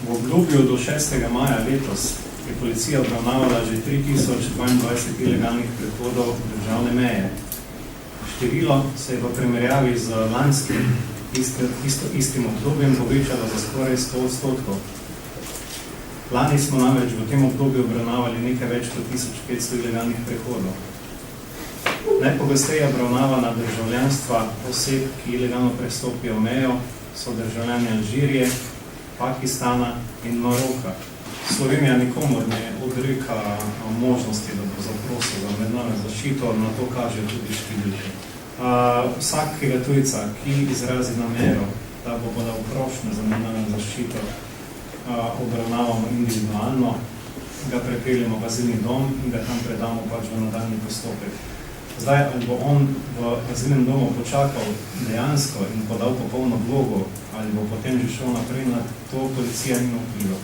V obdobju do 6. maja letos je policija obravnavala že 3022 ilegalnih prehodov državne meje. Število se je v primerjavi z lanskim istim obdobjem povečalo za skoraj 100%. Lani smo namreč v tem obdobju obravnavali nekaj več kot 1500 ilegalnih prehodov. Najpogosteje obravnavana državljanstva oseb, ki ilegalno prestopijo mejo, so državljani Alžirije, Pakistana in Maroka. Slovenija nikomor ne odreka možnosti, da bo zaprosil za mednarodno zaščito, na to kaže tudi številke. Vsakega tujca, ki izrazi namero, da bo podal prošnjo za mednarodno zaščito, obravnavamo individualno, ga prepeljemo v azilni dom in ga tam predamo pač v nadaljnji postopek. Zdaj, ali bo on v azilnem domu počakal dejansko in podal popolno vlogo, ali bo potem že šel naprej, na to policija ni vpliva.